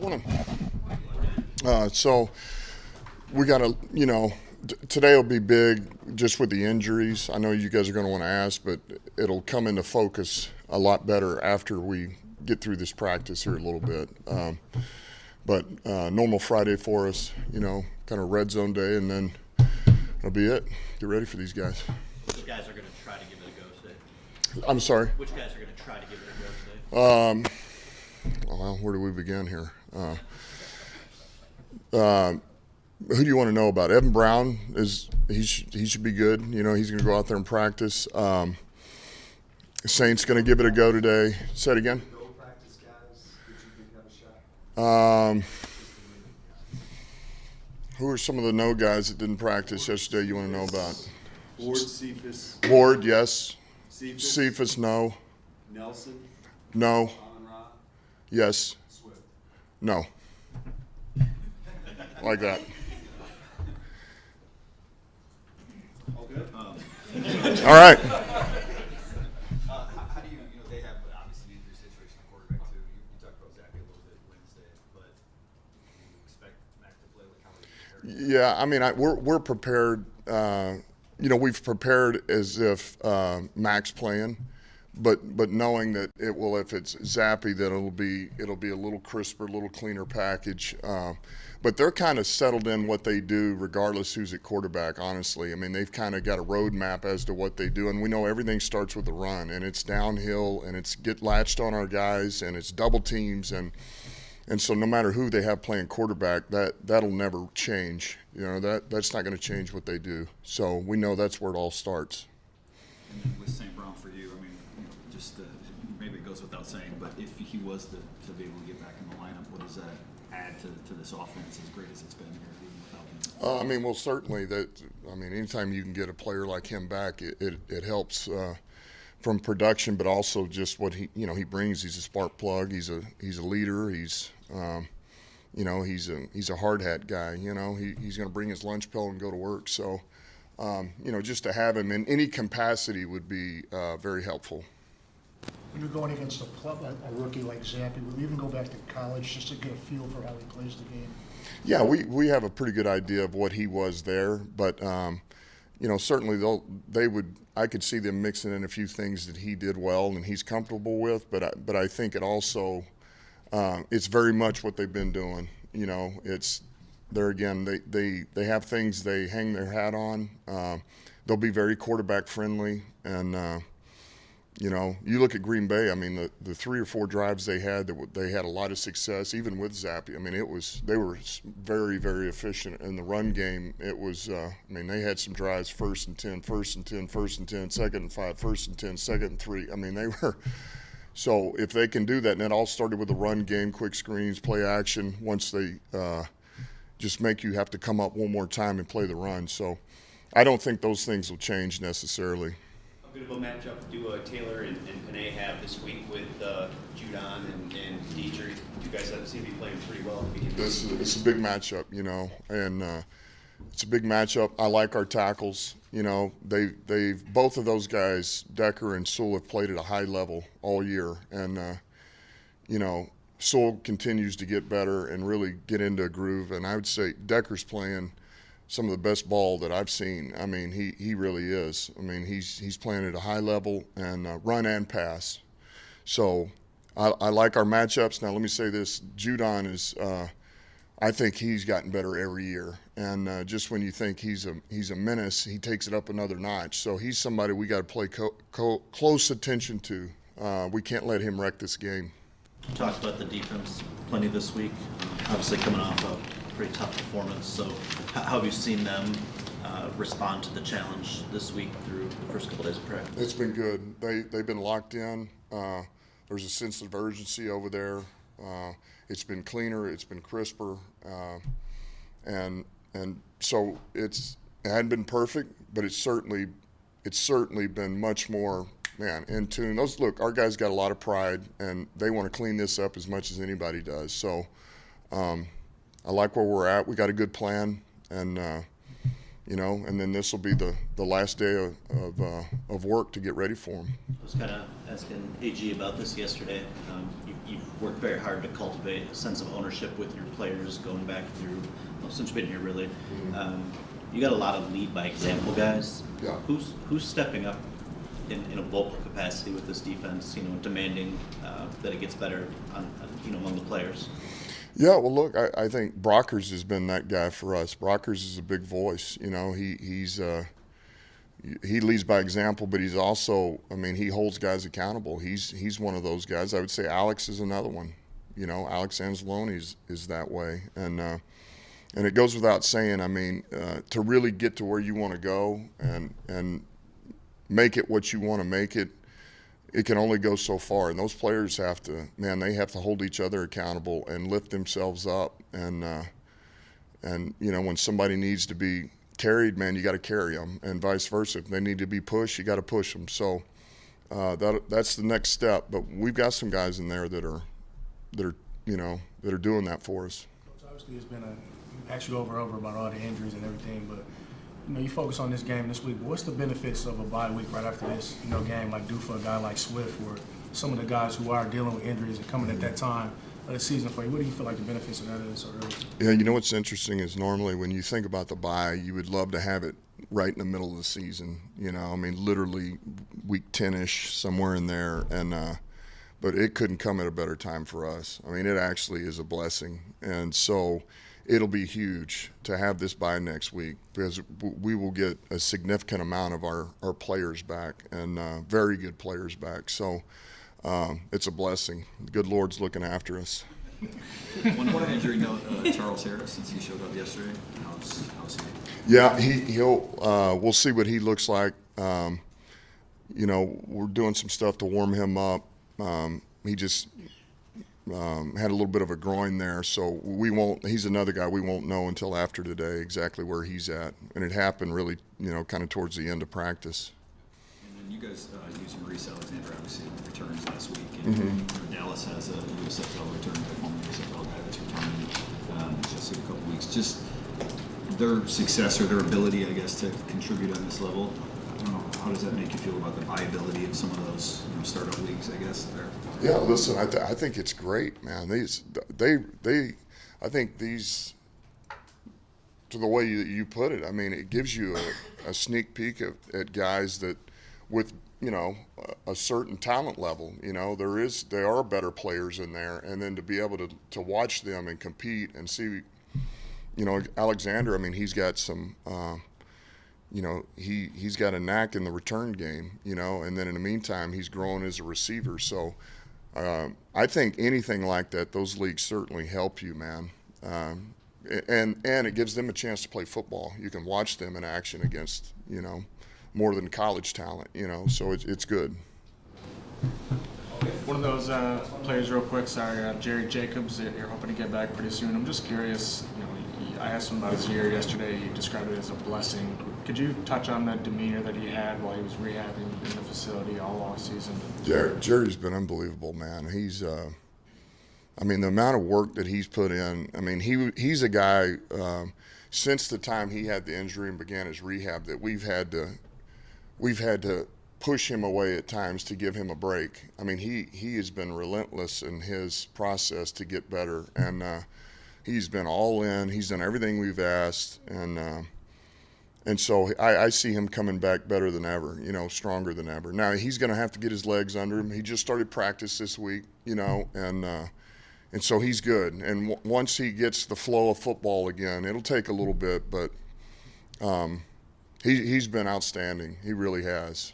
Morning. So we got to, today will be big just with the injuries. I know you guys are going to want to ask, but it'll come into focus a lot better after we get through this practice here a little bit. But normal Friday for us, kind of red zone day, and then that'll be it. Get ready for these guys. Which guys are going to try to give it a go today? I'm sorry? Which guys are going to try to give it a go today? Well, where do we begin here? Who do you want to know about? Evan Brown he should be good. He's going to go out there and practice. Saint's going to give it a go today. Say it again. Who are some of the no guys that didn't practice yesterday you want to know about? Ward, Cephas. Ward, yes. Cephas. No. Nelson. No. Amon-Ra. Yes. Swift. No. Like that. All good? All right. How do they have obviously an injury situation at quarterback too. You talked about Zach a little bit Wednesday, but you expect Mac to play like how he prepared? Yeah, I mean, we're prepared. We've prepared as if Mac's playing, but knowing that if it's Zappy, that it'll be a little crisper, a little cleaner package. But they're kind of settled in what they do, regardless who's at quarterback. Honestly, I mean, they've kind of got a roadmap as to what they do, and we know everything starts with the run, and it's downhill, and it's get latched on our guys, and it's double teams, and so no matter who they have playing quarterback, that'll never change. That's not going to change what they do. So we know that's where it all starts. And then with St. Brown for you, I mean, just maybe it goes without saying, but if he was to be able to get back in the lineup, what does that add to this offense as great as it's been here, even without him? Well, certainly anytime you can get a player like him back, it helps from production, but also just what he brings. He's a spark plug. He's a leader. He's he's a hard hat guy. He's going to bring his lunch pill and go to work. So, just to have him in any capacity would be very helpful. When you're going against a rookie like Zappy, would we even go back to college just to get a feel for how he plays the game? Yeah, we have a pretty good idea of what he was there, but certainly they would. I could see them mixing in a few things that he did well and he's comfortable with, but I think it also it's very much what they've been doing. It's there again. They have things they hang their hat on. They'll be very quarterback friendly, and you look at Green Bay. I mean, the 3 or 4 drives they had a lot of success, even with Zappy. I mean, they were very, very efficient in the run game. It was they had some drives, 1st and 10, 1st and 10, 1st and 10, 2nd and 5, 1st and 10, 2nd and 3. I mean, they were. So if they can do that, and it all started with the run game, quick screens, play action. Once they just make you have to come up one more time and play the run. So I don't think those things will change necessarily. How good of a matchup do Taylor and Panay have this week with Judon and Dietrich? You guys seem to be playing pretty well. It's a big matchup, and it's a big matchup. I like our tackles. They've both of those guys, Decker and Sewell, have played at a high level all year, and Sewell continues to get better and really get into a groove. And I would say Decker's playing some of the best ball that I've seen. I mean, he really is. I mean, he's playing at a high level and run and pass. So I like our matchups. Now let me say this: Judon is. I think he's gotten better every year, and just when you think he's a menace, he takes it up another notch. So he's somebody we got to play close attention to. We can't let him wreck this game. You talked about the defense plenty this week, obviously coming off a pretty tough performance. So how have you seen them respond to the challenge this week through the first couple days of practice? It's been good. They've been locked in. There's a sense of urgency over there. It's been cleaner. It's been crisper, and so it hadn't been perfect, but it's certainly been much more in tune. Our guys got a lot of pride, and they want to clean this up as much as anybody does. So I like where we're at. We got a good plan, and and then this will be the last day of work to get ready for them. I was kind of asking AG about this yesterday. You you've worked very hard to cultivate a sense of ownership with your players going back through, well, since you've been here really. You got a lot of lead by example guys. Yeah. Who's stepping up in a vocal capacity with this defense, demanding that it gets better among the players? Yeah, well, look, I think Brockers has been that guy for us. Brockers is a big voice. He leads by example, but he's also, he holds guys accountable. He's one of those guys. I would say Alex is another one. Alex Anzalone is that way, and it goes without saying. To really get to where you want to go and make it what you want to make it, it can only go so far. And those players have to hold each other accountable and lift themselves up. And when somebody needs to be carried, man, you got to carry them, and vice versa. If they need to be pushed, you got to push them. So that's the next step. But we've got some guys in there that are doing that for us. Coach, obviously, it's been asked you over about all the injuries and everything, but you focus on this game this week. What's the benefits of a bye week right after this game like do for a guy like Swift, or some of the guys who are dealing with injuries and coming at that time of the season for you? What do you feel like the benefits of that is so early? Yeah, what's interesting is normally when you think about the bye, you would love to have it right in the middle of the season. Literally week 10-ish, somewhere in there, and but it couldn't come at a better time for us. It actually is a blessing, and so it'll be huge to have this bye next week because we will get a significant amount of our players back, and very good players back. So it's a blessing. The good Lord's looking after us. One injury note, Charles Harris, since he showed up yesterday. How's he? Yeah, he'll. We'll see what he looks like. We're doing some stuff to warm him up. He just had a little bit of a groin there, so we won't. He's another guy we won't know until after today exactly where he's at, and it happened really, kind of towards the end of practice. And then you guys using Reese Alexander obviously returns last week, and Dallas has a USFL return, a former USFL guy that's returning just in a couple weeks. Just their success or their ability, I guess, to contribute on this level. I don't know, how does that make you feel about the viability of some of those startup leagues, I guess? Yeah, listen, I think it's great, man. I think these, to the way you put it, it gives you a sneak peek at guys that with, a certain talent level, there are better players in there, and then to be able to watch them and compete and see, Alexander, he's got some, he's got a knack in the return game, and then in the meantime, he's growing as a receiver. So I think anything like that, those leagues certainly help you, man. And it gives them a chance to play football. You can watch them in action against, more than college talent, so it's good. One of those players real quick, sorry, Jerry Jacobs, you're hoping to get back pretty soon. I'm just curious, I asked him about his year yesterday. He described it as a blessing. Could you touch on that demeanor that he had while he was rehabbing in the facility all off season? Jerry's been unbelievable, man. He's, the amount of work that he's put in. He's a guy since the time he had the injury and began his rehab that we've had to push him away at times to give him a break. He has been relentless in his process to get better, and he's been all in. He's done everything we've asked, and so I see him coming back better than ever, stronger than ever. Now he's going to have to get his legs under him. He just started practice this week, and so he's good. And once he gets the flow of football again, it'll take a little bit, but he's been outstanding. He really has.